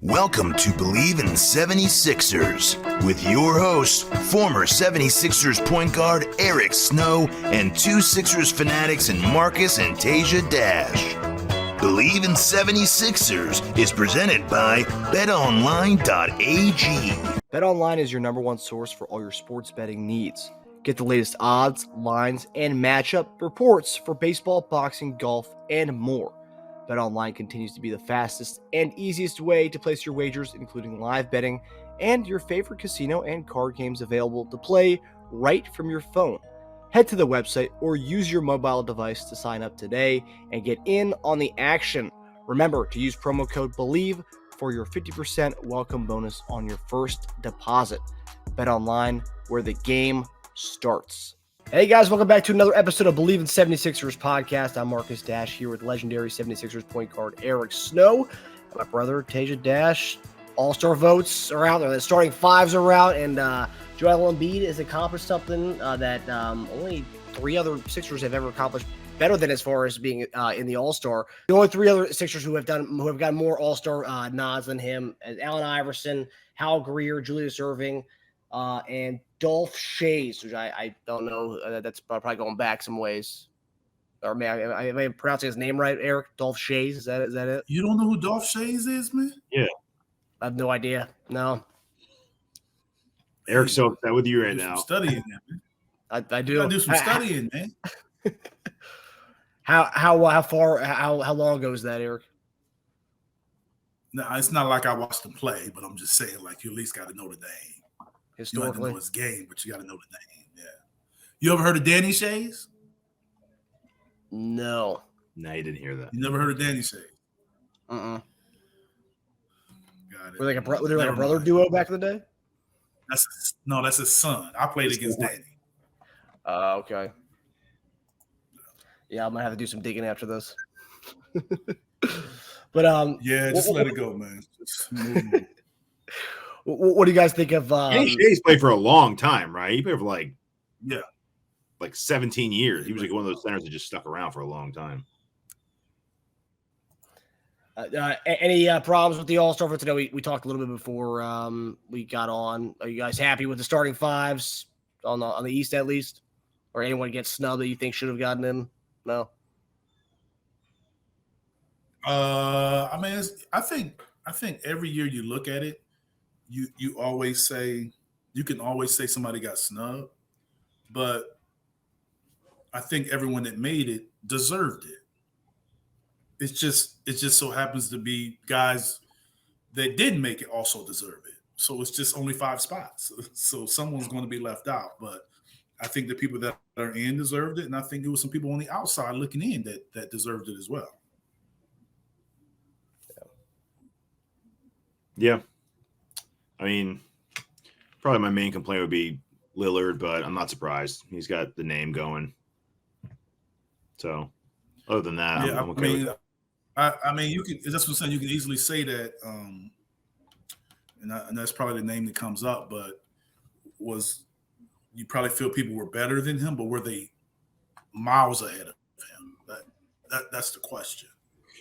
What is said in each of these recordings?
Welcome to Bleav In 76ers with your hosts, former 76ers point guard Eric Snow and two Sixers fanatics in Marcus and Teja Dash. Bleav In 76ers is presented by BetOnline.AG. BetOnline is your number one source for all your sports betting needs. Get the latest odds, lines, and matchup reports for baseball, boxing, golf, and more. BetOnline continues to be the fastest and easiest way to place your wagers, including live betting and your favorite casino and card games available to play right from your phone. Head to the website or use your mobile device to sign up today and get in on the action. Remember to use promo code BLEAV for your 50% welcome bonus on your first deposit. BetOnline, where the game starts. Hey guys, welcome back to another episode of Bleav In 76ers podcast. I'm Marcus Dash here with legendary 76ers point guard Eric Snow. My brother Teja Dash. All-star votes are out there. The starting fives are out, and Joel Embiid has accomplished something that only three other Sixers have ever accomplished better than, as far as being in the All-Star. The only three other Sixers who have gotten more All-Star nods than him is Allen Iverson, Hal Greer, Julius Erving, and Dolph Schayes, which I don't know. That's probably going back some ways. Or am I pronouncing his name right, Eric? Dolph Schayes? Is that it? You don't know who Dolph Schayes is, man? Yeah. I have no idea. No. Eric's so upset with you right now. Studying that, man. I do. You gotta do some studying, man. How long ago is that, Eric? No, it's not like I watched him play, but I'm just saying, like, you at least got to know the name. You don't have to know his game, but you got to know the name. Yeah. You ever heard of Danny Schayes? No. No, you didn't hear that. You never heard of Danny Schayes? Got it. Were they like a brother duo back in the day? That's his son. I played against Danny. Okay. Yeah, I might have to do some digging after this. But yeah, just let it go, man. Just move. What do you guys think of? Danny Schayes played for a long time, right? He played for like 17 years. He was like one of those centers that just stuck around for a long time. Any problems with the All-Star for today? We talked a little bit before we got on. Are you guys happy with the starting fives on the East at least? Or anyone gets snubbed that you think should have gotten in? No. I mean, I think every year you look at it, you can always say somebody got snubbed, but I think everyone that made it deserved it. It just so happens to be guys that didn't make it also deserve it. So it's just only 5 spots. So someone's going to be left out. But I think the people that are in deserved it, and I think there was some people on the outside looking in that deserved it as well. Yeah. I mean, probably my main complaint would be Lillard, but I'm not surprised. He's got the name going. So, other than that, yeah, I'm okay with it. I mean, you can. That's what I'm saying. You can easily say that, and that's probably the name that comes up. But you probably feel people were better than him, but were they miles ahead of him? That's the question.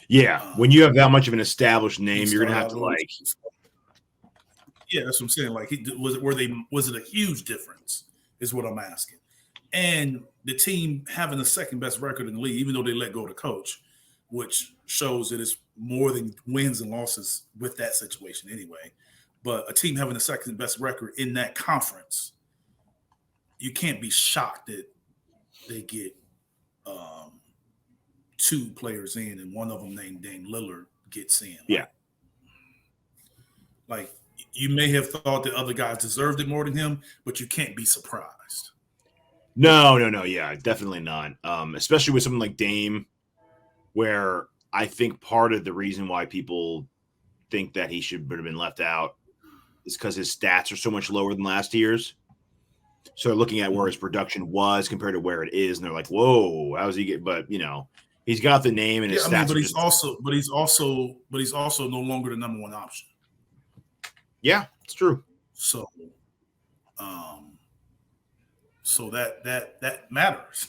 Yeah, when you have that much of an established name, you're gonna have to like. Yeah, that's what I'm saying. Like, was it a huge difference? Is what I'm asking. And the team having the second best record in the league, even though they let go of the coach, which shows that it's more than wins and losses with that situation anyway. But a team having the second best record in that conference, you can't be shocked that they get 2 players in, and one of them named Dame Lillard gets in. Yeah. Like, you may have thought that other guys deserved it more than him, but you can't be surprised. No. Yeah, definitely not. Especially with someone like Dame, where I think part of the reason why people think that he should have been left out is because his stats are so much lower than last year's. So looking at where his production was compared to where it is, and they're like, "Whoa, how does he get?" But he's got the name and his stats. But he's also no longer the number one option. Yeah, it's true. So, that matters.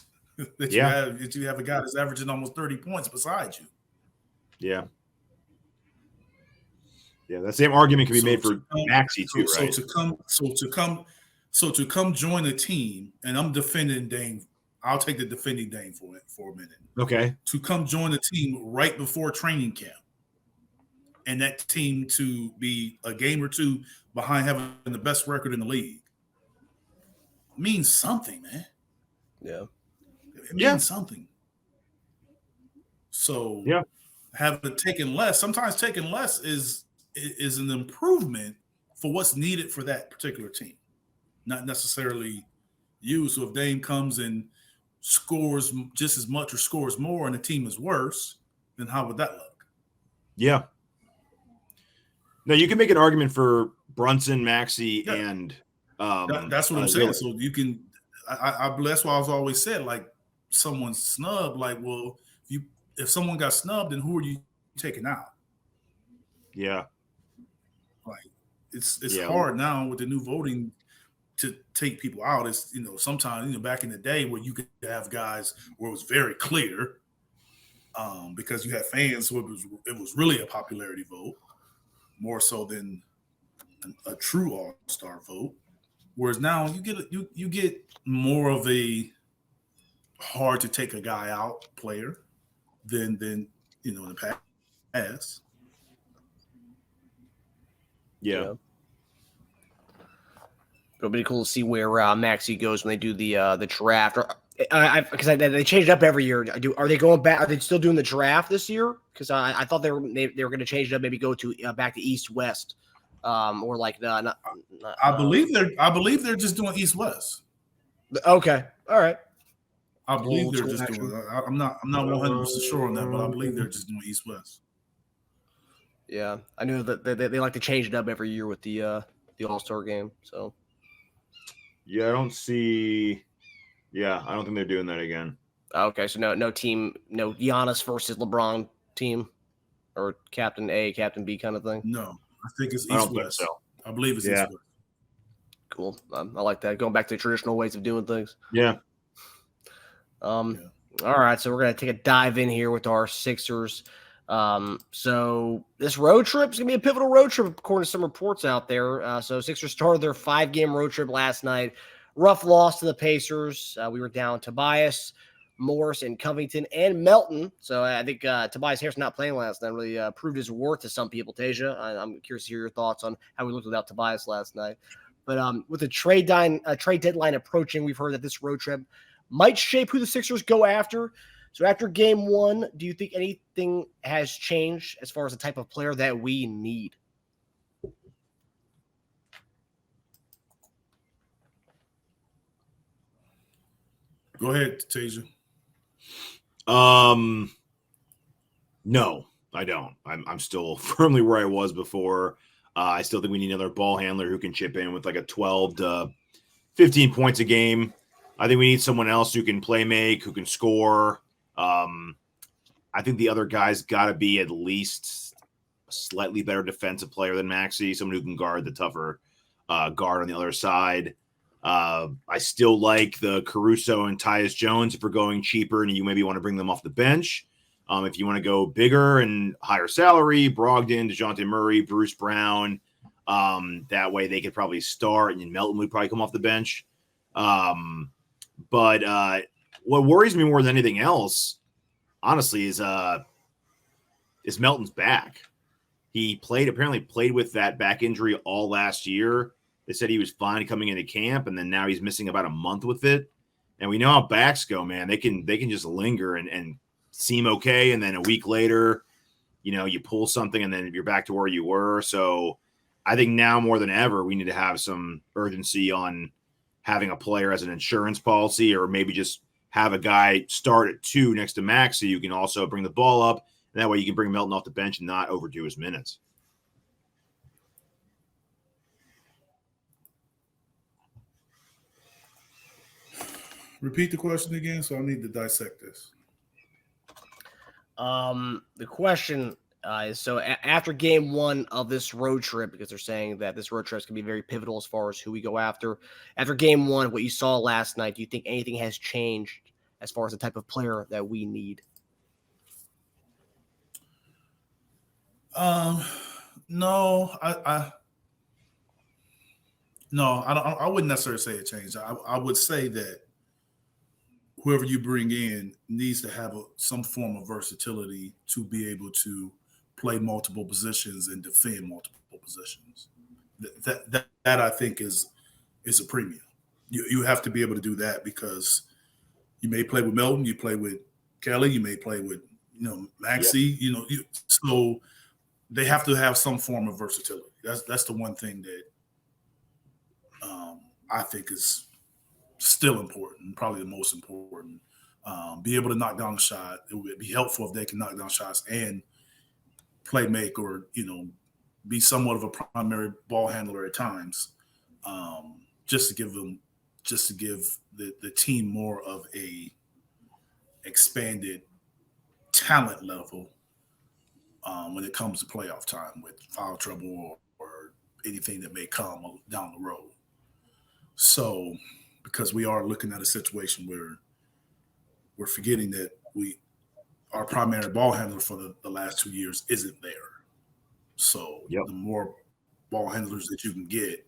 that you have a guy that's averaging almost 30 points beside you. Yeah. Yeah, that same argument can be made for Maxey too, right? To come join a team, and I'm defending Dame. I'll take the defending Dame for a minute. Okay. To come join a team right before training camp, and that team to be a game or two behind having the best record in the league means something, man. Yeah. It means something. So having taken less, sometimes taking less is an improvement for what's needed for that particular team, not necessarily you. So if Dame comes and scores just as much or scores more and the team is worse, then how would that look? Yeah. No, you can make an argument for Brunson, Maxey, and that's what I'm saying. So you can, I that's why I've always said, like, someone snubbed, like, well, if someone got snubbed, then who are you taking out? Yeah. Like, it's hard now with the new voting to take people out. It's, sometimes, back in the day where you could have guys where it was very clear, because you had fans, so it was really a popularity vote, more so than a true all-star vote. Whereas now you get more of a hard to take a guy out player than in the past. Yeah. It'll be cool to see where Maxey goes when they do the draft. Because they change it up every year. Are they going back? Are they still doing the draft this year? Because I thought they were going to change it up, maybe go to back to East West, or like I believe they're just doing East West. Okay, all right. I believe they're just doing. I'm not 100% sure on that, but I believe they're just doing East West. Yeah, I know that they like to change it up every year with the All-Star game. So yeah, I don't see. Yeah, I don't think they're doing that again. Okay, so no team, no Giannis versus LeBron team, or Captain A, Captain B kind of thing. No, I think it's East West. So. I believe it's East West. Cool. I like that. Going back to traditional ways of doing things. Yeah. All right, so we're gonna take a dive in here with our Sixers. So this road trip is gonna be a pivotal road trip according to some reports out there. So Sixers started their 5-game road trip last night. Rough loss to the Pacers. We were down Tobias, Morris, and Covington, and Melton. So I think Tobias Harris not playing last night really proved his worth to some people. Teja, I'm curious to hear your thoughts on how we looked without Tobias last night. But with the trade deadline approaching, we've heard that this road trip might shape who the Sixers go after. So after game one, do you think anything has changed as far as the type of player that we need? Go ahead, Teja. No, I don't. I'm still firmly where I was before. I still think we need another ball handler who can chip in with like a 12 to 15 points a game. I think we need someone else who can play make, who can score. I think the other guy's got to be at least a slightly better defensive player than Maxey, someone who can guard the tougher guard on the other side. I still like the Caruso and Tyus Jones if we're going cheaper and you maybe want to bring them off the bench. If you want to go bigger and higher salary, Brogdon, DeJounte Murray, Bruce Brown, that way they could probably start and Melton would probably come off the bench. But what worries me more than anything else, honestly, is Melton's back. He apparently played with that back injury all last year. They said he was fine coming into camp, and then now he's missing about a month with it. And we know how backs go, man. They can just linger and seem okay, and then a week later, you pull something, and then you're back to where you were. So I think now more than ever, we need to have some urgency on having a player as an insurance policy, or maybe just have a guy start at 2 next to Max so you can also bring the ball up. And that way you can bring Melton off the bench and not overdo his minutes. Repeat the question again, so I need to dissect this. The question is, so after game one of this road trip, because they're saying that this road trip is going to be very pivotal as far as who we go after. After game one, what you saw last night, do you think anything has changed as far as the type of player that we need? No, I wouldn't necessarily say it changed. I would say that whoever you bring in needs to have some form of versatility to be able to play multiple positions and defend multiple positions. That I think is a premium. You have to be able to do that because you may play with Melton, you play with Kelly, you may play with Maxey, so they have to have some form of versatility. That's the one thing that I think is still important, probably the most important. Be able to knock down a shot. It would be helpful if they can knock down shots and play make or be somewhat of a primary ball handler at times, just to give the team more of a expanded talent level when it comes to playoff time with foul trouble or anything that may come down the road. So, because we are looking at a situation where we're forgetting that our primary ball handler for the last 2 years isn't there. So the more ball handlers that you can get,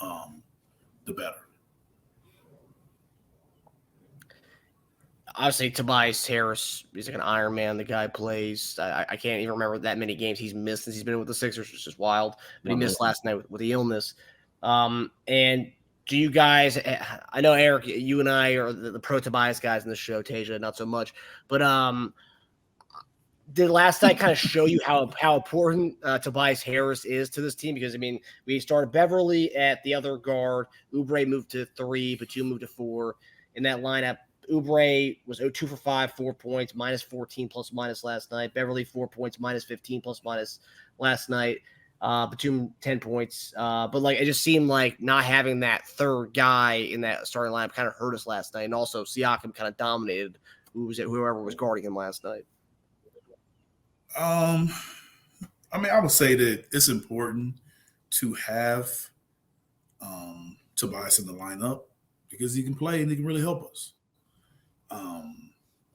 the better. Obviously, Tobias Harris is like an Iron Man. The guy plays. I can't even remember that many games he's missed since he's been with the Sixers, which is wild. But he missed last night with the illness. And do you guys – I know, Eric, you and I are the pro Tobias guys in the show, Teja, not so much. But did last night kind of show you how important Tobias Harris is to this team? Because, I mean, we started Beverly at the other guard. Oubre moved to 3, Batum moved to 4. In that lineup, Oubre was 2 for 5, 4 points, minus 14 plus minus last night. Beverly, 4 points, minus 15 plus minus last night. Batum 10 points. But it just seemed like not having that third guy in that starting lineup kind of hurt us last night. And also Siakam kind of dominated whoever was guarding him last night. I mean, I would say that it's important to have Tobias in the lineup because he can play and he can really help us.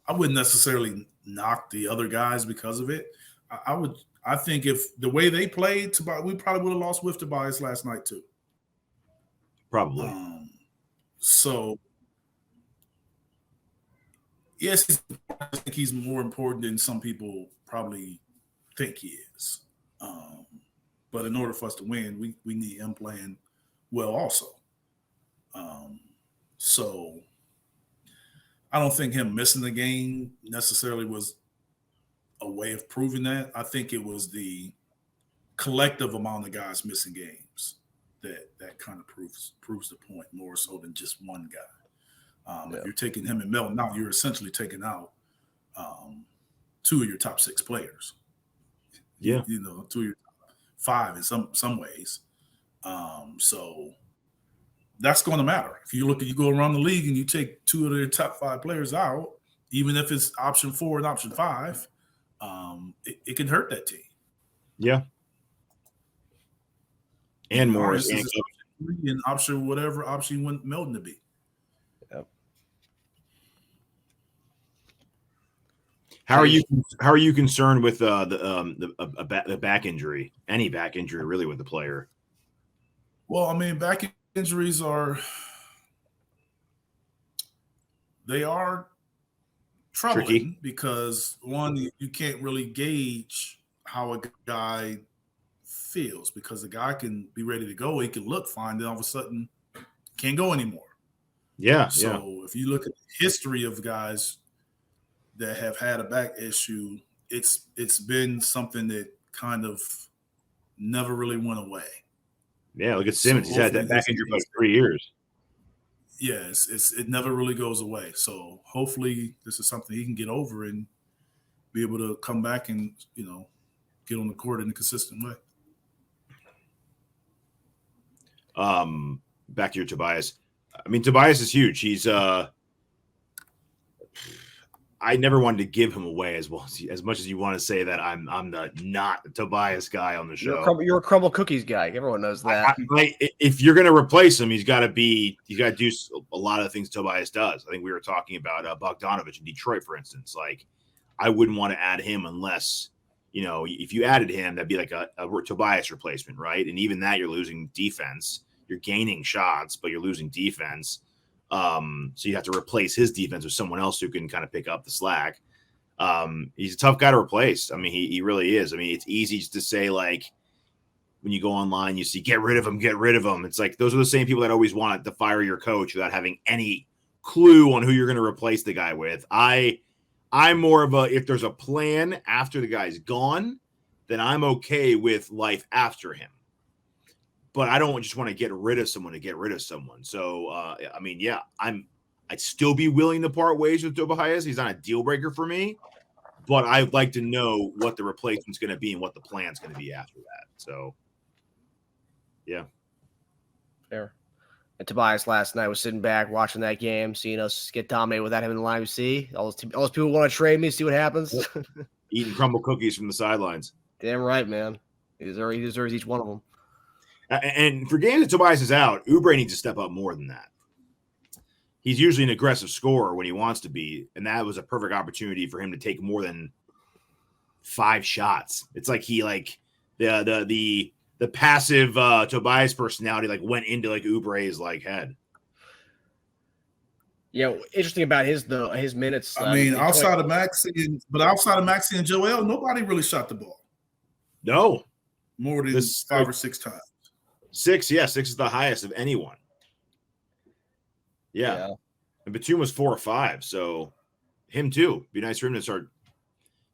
I wouldn't necessarily knock the other guys because of it. I think if the way they played, we probably would have lost with Tobias last night too. Probably. So, yes, I think he's more important than some people probably think he is. But in order for us to win, we need him playing well also. So I don't think him missing the game necessarily was a way of proving that. I think it was the collective amount of guys missing games that kind of proves the point more so than just one guy. If you're taking him and Melton out, you're essentially taking out 2 of your top 6 players. Yeah. 2 of your top 5 in some ways. So that's going to matter. If you go around the league and you take 2 of their top 5 players out, even if it's option 4 and option 5, it can hurt that team. Yeah. And more. And option whatever option you want Melton to be. Yep. How are you concerned with the back injury? Any back injury really with the player? Well, I mean, back injuries are troubling tricky because one, you can't really gauge how a guy feels because the guy can be ready to go, he can look fine, then all of a sudden can't go anymore. Yeah. So if you look at the history of guys that have had a back issue, it's been something that kind of never really went away. Yeah, look at Simmons. He's had that back injury for 3 years. Yes, it never really goes away. So hopefully this is something he can get over and be able to come back and, get on the court in a consistent way. Back to your Tobias. I mean, Tobias is huge. He's I never wanted to give him away as much as you want to say that I'm the not Tobias guy on the show. You're a crumble cookies guy. Everyone knows that. If you're going to replace him, he's got to do a lot of the things Tobias does. I think we were talking about Bogdanovich in Detroit, for instance. I wouldn't want to add him unless if you added him, that'd be like a Tobias replacement, right? And even that, you're losing defense. You're gaining shots, but you're losing defense. So you have to replace his defense with someone else who can kind of pick up the slack. He's a tough guy to replace. I mean, he really is. I mean, it's easy to say, like, when you go online, you see, get rid of him. It's like, those are the same people that always want to fire your coach without having any clue on who you're going to replace the guy with. I'm more of if there's a plan after the guy's gone, then I'm okay with life after him. But I don't just want to get rid of someone to get rid of someone. So, I mean, yeah, I'd still be willing to part ways with Tobias. He's not a deal breaker for me, but I'd like to know what the replacement's going to be and what the plan's going to be after that. So, yeah. Fair. And Tobias last night was sitting back watching that game, seeing us get dominated without him in the line. You see, all those people want to trade me, see what happens. Eating crumble cookies from the sidelines. Damn right, man. He deserves each one of them. And for games that Tobias is out, Oubre needs to step up more than that. He's usually an aggressive scorer when he wants to be, and that was a perfect opportunity for him to take more than 5 shots. It's like the passive Tobias personality went into Oubre's head. Yeah, interesting about his minutes. I mean, outside of Maxey and Joel, nobody really shot the ball. No, more than 5 or 6 times. 6, 6 is the highest of anyone. Yeah. And Batum was 4 or 5, so him too. Be nice for him to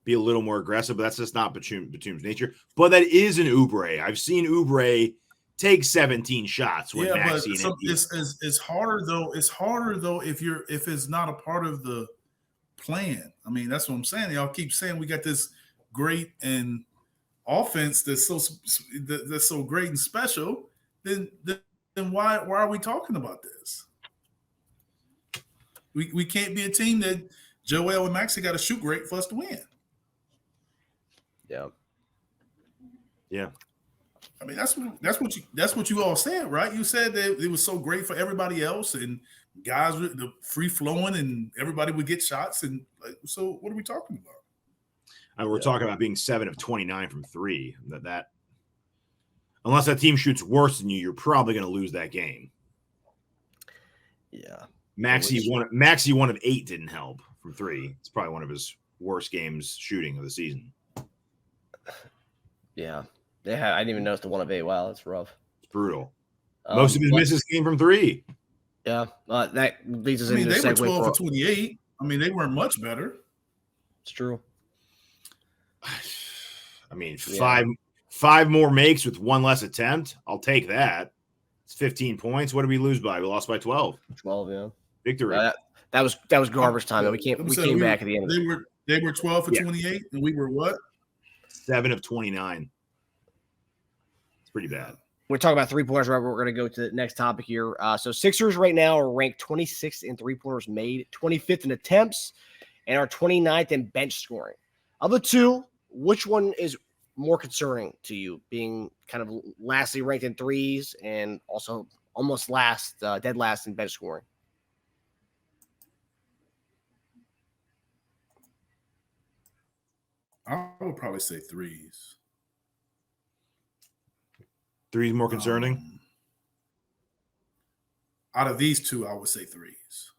be a little more aggressive, but that's just not Batum's nature. But that is an Oubre. I've seen Oubre take 17 shots when Maxey. But it's harder though. It's harder though if it's not a part of the plan. I mean, that's what I'm saying. Y'all keep saying we got this great and offense that's so great and special. Then why are we talking about this? We can't be a team that Joel and Maxey got to shoot great for us to win. Yeah. Yeah. I mean, that's what you all said, right? You said that it was so great for everybody else and guys with the free flowing and everybody would get shots. And so what are we talking about? We're talking about being 7 of 29 from 3. That unless that team shoots worse than you, you're probably going to lose that game. Yeah. Maxey 1 of 8 didn't help from 3. It's probably one of his worst games shooting of the season. Yeah. I didn't even notice the 1 of 8. Wow, that's rough. It's brutal. Most of his misses came from 3. Yeah. That leads us into they were segue 12 for 28. I mean, they weren't much better. It's true. I mean, 5 more makes with 1 less attempt. I'll take that. It's 15 points. What did we lose by? We lost by 12. 12, yeah. Victory. That was garbage time. We came back at the end. They were 12 for 28, and we were what? 7 of 29. It's pretty bad. We're talking about 3-pointers, right? We're going to go to the next topic here. So Sixers right now are ranked 26th in 3-pointers made, 25th in attempts, and are 29th in bench scoring. Of the two, which one is more concerning to you, being kind of lastly ranked in threes and also almost dead last in bench scoring? I would probably say threes. 3 more concerning? Out of these two, I would say threes.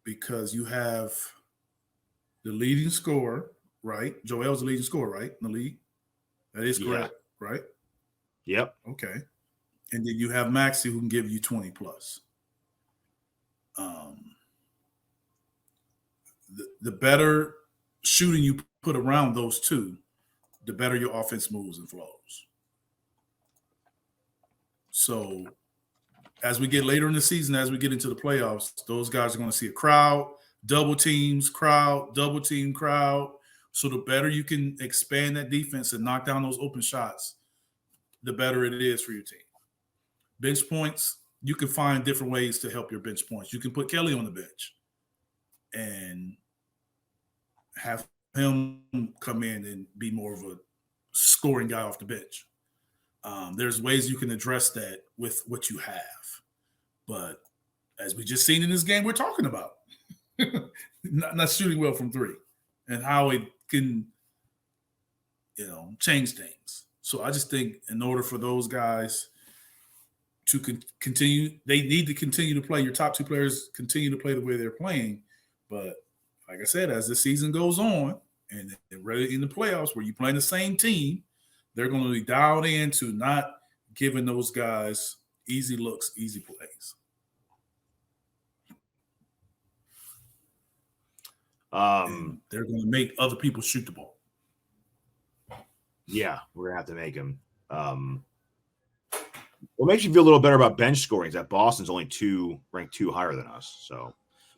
Because you have the leading scorer, right? Joel's the leading scorer, right? In the league. That is correct, right? Yep. Okay. And then you have Maxey who can give you 20 plus. The better shooting you put around those two, the better your offense moves and flows. So as we get later in the season, as we get into the playoffs, those guys are going to see a crowd, double teams, crowd, double team, crowd. So the better you can expand that defense and knock down those open shots, the better it is for your team. Bench points, you can find different ways to help your bench points. You can put Kelly on the bench and have him come in and be more of a scoring guy off the bench. There's ways you can address that with what you have. But as we just seen in this game we're talking about, not shooting well from 3 and how it can change things. So I just think in order for those guys to continue, they need to continue to play. Your top two players continue to play the way they're playing. But like I said, as the season goes on and they're ready in the playoffs where you're playing the same team, they're going to be dialed in to not giving those guys easy looks, easy plays. And they're going to make other people shoot the ball. Yeah, we're going to have to make them. What makes you feel a little better about bench scoring is that Boston's only ranked two higher than us. So,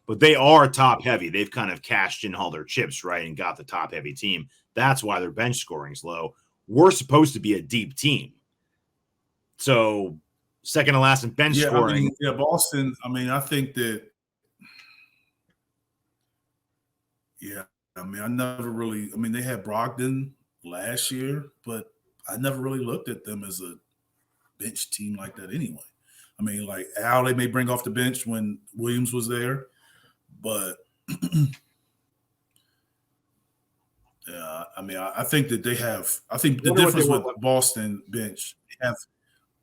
but they are top heavy. They've kind of cashed in all their chips, right, and got the top heavy team. That's why their bench scoring is low. We're supposed to be a deep team. So, second to last in bench scoring. Boston. I think that. Yeah, I never really. They had Brogdon last year, but I never really looked at them as a bench team like that anyway. Like Al, they may bring off the bench when Williams was there, but yeah, I think that they have. I think the difference with Boston bench,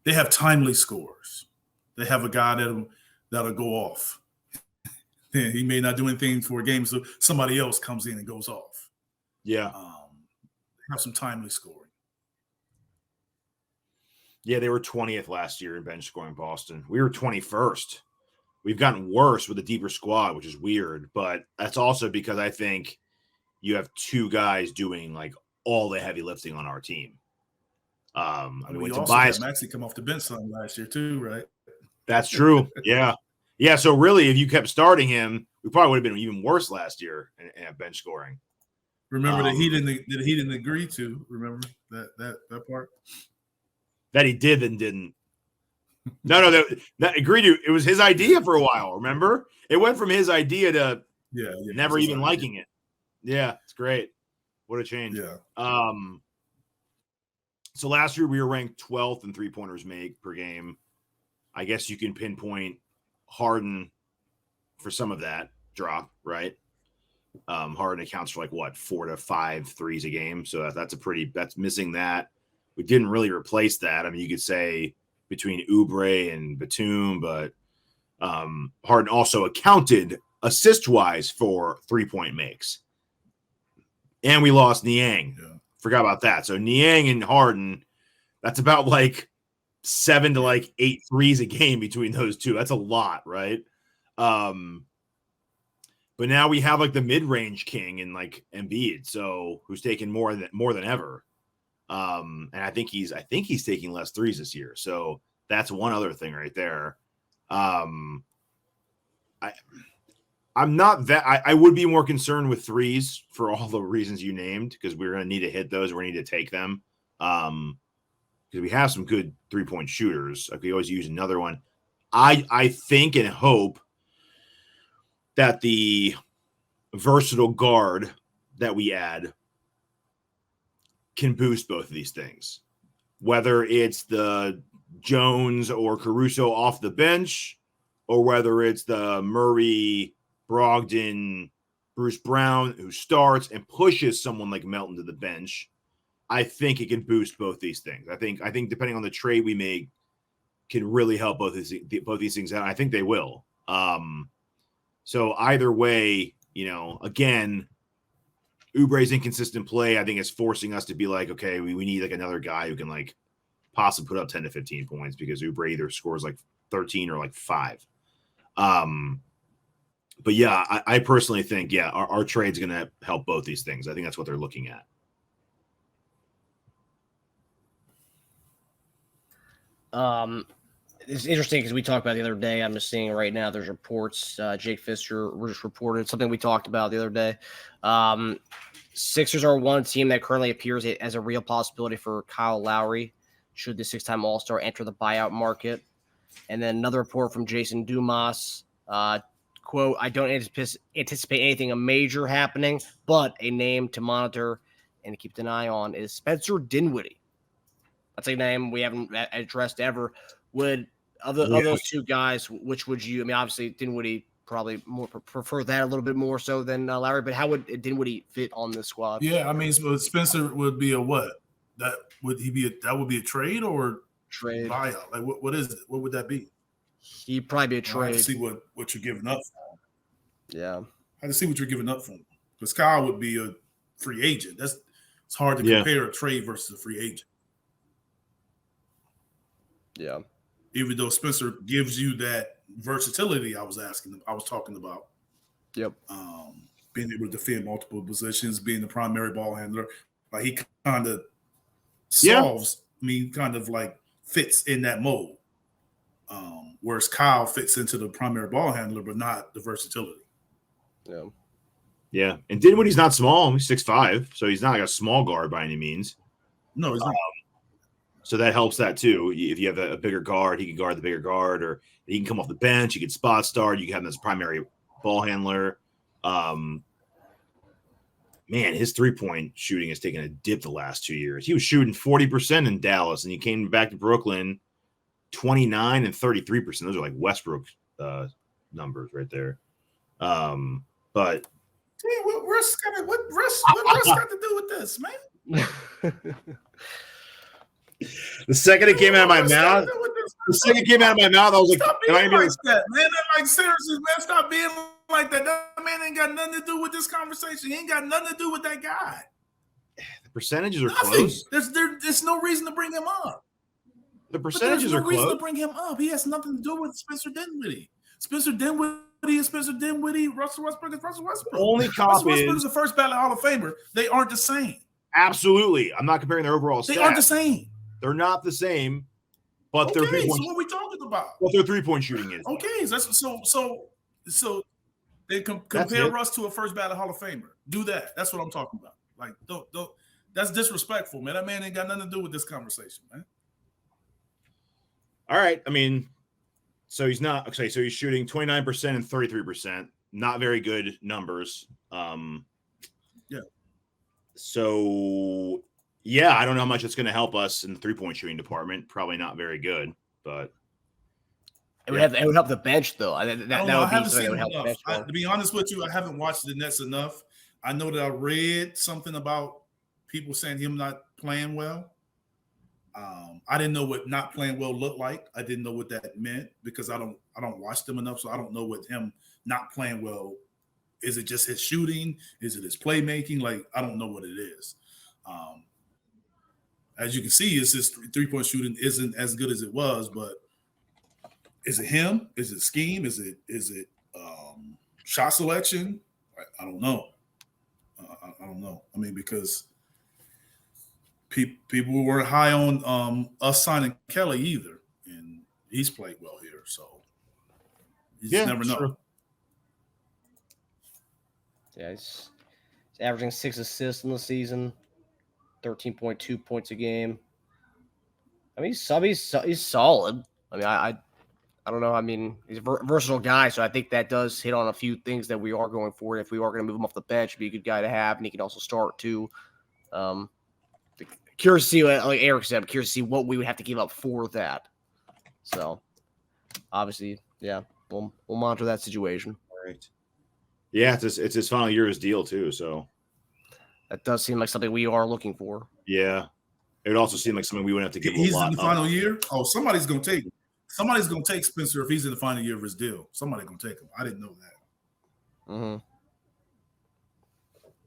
they have timely scores. They have a guy that'll go off. He may not do anything for a game, so somebody else comes in and goes off. Yeah, have some timely scoring. Yeah, they were 20th last year in bench scoring, Boston. We were 21st. We've gotten worse with a deeper squad, which is weird, but that's also because I think you have two guys doing like all the heavy lifting on our team. We also had Maxey come off the bench some last year too, right? That's true. Yeah. Yeah, so really, if you kept starting him, we probably would have been even worse last year in bench scoring. Remember that he didn't agree to. Remember that part that he did and didn't. No, that agreed to. It was his idea for a while. Remember, it went from his idea to never even liking it. Yeah, it's great. What a change. Yeah. So last year we were ranked 12th in 3-pointers made per game. I guess you can pinpoint Harden for some of that drop, right? Harden accounts for 4 to 5 threes a game. So that's missing that. We didn't really replace that. You could say between Oubre and Batum, but Harden also accounted assist-wise for 3-point makes. And we lost Niang. Yeah. Forgot about that. So Niang and Harden, that's about 7 to 8 threes a game between those two. That's a lot, right? But now we have the mid-range king in Embiid, so who's taking more than ever. And I think he's taking less threes this year. So that's one other thing right there. I'm not that I would be more concerned with threes for all the reasons you named, because we're going to need to hit those. We're going to need to take them. Because we have some good 3-point shooters. We always use another one. I think and hope that the versatile guard that we add can boost both of these things. Whether it's the Jones or Caruso off the bench, or whether it's the Murray, Brogdon, Bruce Brown who starts and pushes someone like Melton to the bench. I think it can boost both these things. I think depending on the trade we make, can really help both these things out. I think they will. So either way, again, Oubre's inconsistent play, I think, is forcing us to be okay, we need another guy who can possibly put up 10 to 15 points, because Oubre either scores 13 or 5. But yeah, I personally think, our trade's going to help both these things. I think that's what they're looking at. It's interesting because we talked about the other day. I'm just seeing right now there's reports. Jake Fisher just reported something we talked about the other day. Sixers are one team that currently appears as a real possibility for Kyle Lowry should the 6-time All-Star enter the buyout market. And then another report from Jason Dumas, quote, I don't anticipate anything major happening, but a name to monitor and keep an eye on is Spencer Dinwiddie. That's a name we haven't addressed ever. Of those two guys, which would you? Obviously Dinwiddie probably more prefer that a little bit more so than Lowry. But how would Dinwiddie fit on this squad? Yeah, I mean, so Spencer would be a what? That would be a trade or Trade. buyout? Like what is it? What would that be? He'd probably be a I have trade. to see what you're giving up for. Yeah. I have to see what you're giving up for. Because Kyle would be a free agent. It's hard to compare a trade versus a free agent. Yeah. Even though Spencer gives you that versatility I was talking about. Yep. Being able to defend multiple positions, being the primary ball handler. Like he kind of solves, kind of like fits in that mold. Whereas Kyle fits into the primary ball handler, but not the versatility. Yeah. Yeah. And Dinwiddie's not small. He's 6'5", so he's not like a small guard by any means. No, he's not. So that helps that too. If you have a bigger guard, he can guard the bigger guard, or he can come off the bench. He can spot start. You can have him as primary ball handler. Man, his 3-point shooting has taken a dip the last 2 years. He was shooting 40% in Dallas, and he came back to Brooklyn, 29 and 33%. Those are like Westbrook numbers right there. But what Russ got to do with this, man? The second it came out of my mouth, I was like, stop being like that, man. Like, seriously, man, stop being like that. That man ain't got nothing to do with this conversation. He ain't got nothing to do with that guy. The percentages are Nothing. close. There's no reason to bring him up. The percentages are close. There's no reason to bring him up. He has nothing to do with Spencer Dinwiddie. Spencer Dinwiddie is Spencer Dinwiddie. Russell Westbrook is Russell Westbrook. The only comp Russell Westbrook is the first ballot Hall of Famer. They aren't the same. Absolutely. I'm not comparing their overall stats. They aren't the same. They're not the same, but Okay, their 3-point. so what are we talking about? What their 3-point shooting is. Okay, so they compare Russ to a first ballot Hall of Famer. Do that. That's what I'm talking about. Like, don't. That's disrespectful, man. That man ain't got nothing to do with this conversation, man. All right. I mean, so he's not okay. So he's shooting 29% and 33%. Not very good numbers. Yeah. So. Yeah, I don't know how much it's going to help us in the 3-point shooting department. Probably not very good, but it would help the bench though. To be honest with you, I haven't watched the Nets enough. I know that I read something about people saying him not playing well. I didn't know what not playing well looked like. I didn't know what that meant because I don't watch them enough, so I don't know what him not playing well. Is it just his shooting? Is it his playmaking? Like, I don't know what it is. As you can see, his 3-point shooting isn't as good as it was, but is it him? Is it scheme? Is it shot selection? I don't know. I don't know. I mean, because people weren't high on us signing Kelly either, and he's played well here, so you just never know. Sure. Yeah, he's averaging 6 assists in the season. 13.2 points a game. I mean, he's solid. I mean, I don't know. I mean, he's a versatile guy, so I think that does hit on a few things that we are going for. If we are going to move him off the bench, be a good guy to have, and he can also start too. Curious to see, like Eric said, I'm curious to see what we would have to give up for that. So, obviously, yeah, we'll monitor that situation. All right. Yeah, it's his final year of his deal too, so. That does seem like something we are looking for. Yeah. It would also seem like something we wouldn't have to give a lot. He's in the final year? Oh, somebody's going to take him. Somebody's going to take Spencer if he's in the final year of his deal. Somebody's going to take him. I didn't know that. Mm-hmm.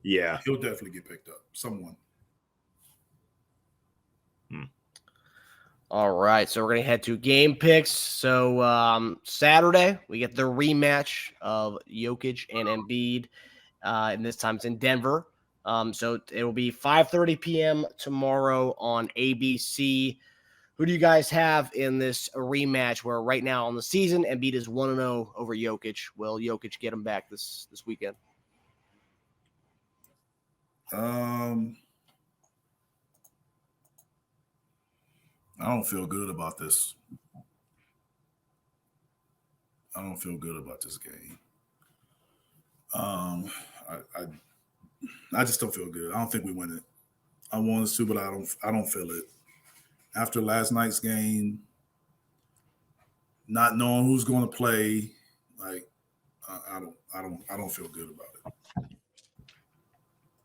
Yeah. He'll definitely get picked up. Someone. All right, so we're going to head to game picks. So Saturday, we get the rematch of Jokic and Embiid, and this time it's in Denver. So it will be 5:30 p.m. tomorrow on ABC. Who do you guys have in this rematch where right now on the season, Embiid is 1-0 over Jokic? Will Jokic get him back this weekend? I don't feel good about this. I don't feel good about this game. I just don't feel good. I don't think we win it. I want us to, but I don't feel it. After last night's game, not knowing who's going to play, like I don't feel good about it.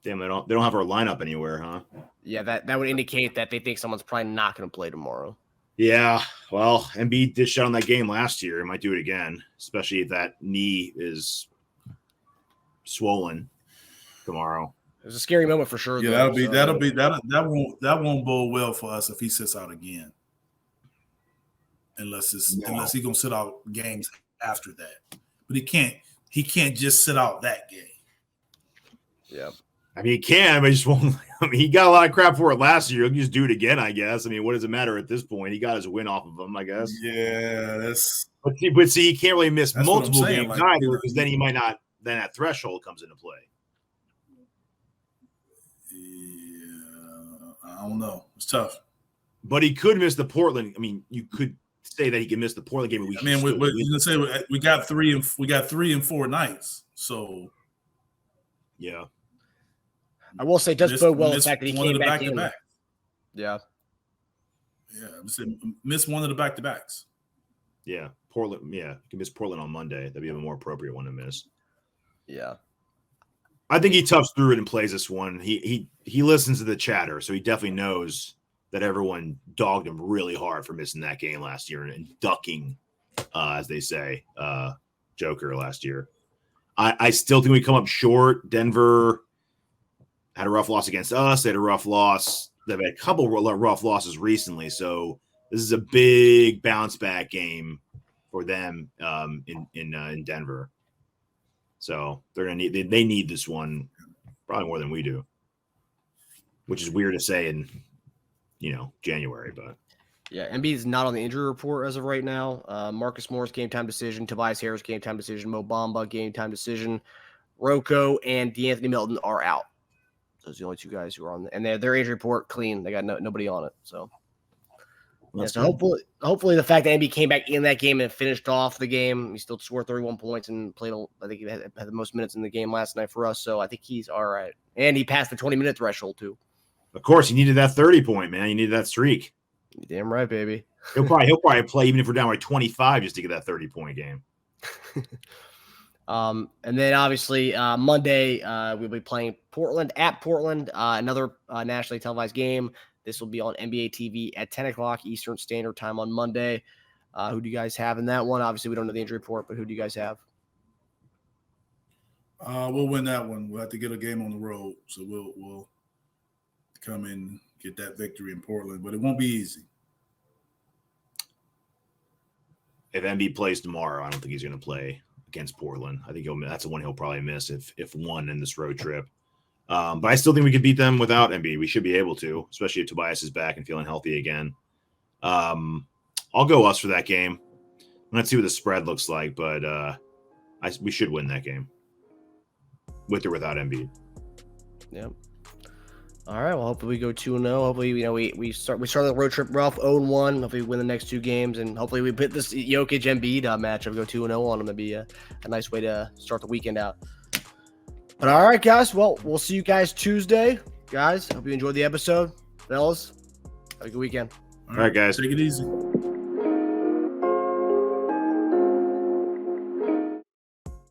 Damn, they don't have our lineup anywhere, huh? Yeah, that would indicate that they think someone's probably not going to play tomorrow. Yeah, well, Embiid did shut on that game last year. He might do it again, especially if that knee is swollen tomorrow. It was a scary moment for sure. Yeah, though, that won't bode well for us if he sits out again. Unless he's gonna sit out games after that. But he can't just sit out that game. Yeah. I mean, he can, but he just won't. I mean, he got a lot of crap for it last year. He'll just do it again, I guess. I mean, what does it matter at this point? He got his win off of him, I guess. Yeah, But see, he can't really miss multiple games either, because then he might not. Then that threshold comes into play. Yeah, I don't know. It's tough. But he could miss the Portland. I mean, you could say that he can miss the Portland game. We got 3 and 4 nights. So yeah. I will say, just bode well the fact that he came back in. Yeah. Yeah, miss one of the back-to-backs. Yeah, Portland. Yeah, you can miss Portland on Monday. That'd be a more appropriate one to miss. Yeah. I think he toughs through it and plays this one. He listens to the chatter, so he definitely knows that everyone dogged him really hard for missing that game last year and ducking, as they say, Joker last year. I still think we come up short. Denver had a rough loss against us. They had a rough loss. They've had a couple of rough losses recently, so this is a big bounce back game for them in Denver. So they're gonna need they need this one probably more than we do, which is weird to say in January, but yeah, Embiid is not on the injury report as of right now. Marcus Morris game time decision, Tobias Harris game time decision, Mo Bamba game time decision, Rocco and DeAnthony Melton are out. Those are the only two guys who are on, and their injury report clean. They got nobody on it. So, so hopefully the fact that Embiid came back in that game and finished off the game, he still scored 31 points and played. I think he had the most minutes in the game last night for us. So I think he's all right, and he passed the 20-minute threshold too. Of course, he needed that 30-point, man. He needed that streak. You're damn right, baby. He'll probably play even if we're down by 25 just to get that 30-point game. And then obviously Monday we'll be playing Portland at Portland, another nationally televised game. This will be on NBA TV at 10 o'clock Eastern Standard Time on Monday. Who do you guys have in that one? Obviously, we don't know the injury report, but who do you guys have? We'll win that one. We'll have to get a game on the road, so we'll come in, get that victory in Portland, but it won't be easy. If Embiid plays tomorrow, I don't think he's going to play against Portland. I think that's the one he'll probably miss if one in this road trip. But I still think we could beat them without Embiid. We should be able to, especially if Tobias is back and feeling healthy again. I'll go us for that game. Let's see what the spread looks like, but we should win that game with or without Embiid. Yep. All right. Well, hopefully we go 2-0. Hopefully, we start the road trip rough 0-1. Hopefully we win the next two games, and hopefully we put this Jokic Embiid matchup, go 2-0 on them. That'd be a nice way to start the weekend out. But all right, guys. Well, we'll see you guys Tuesday, guys. Hope you enjoyed the episode, fellas. Have a good weekend. All right, guys. Take it easy.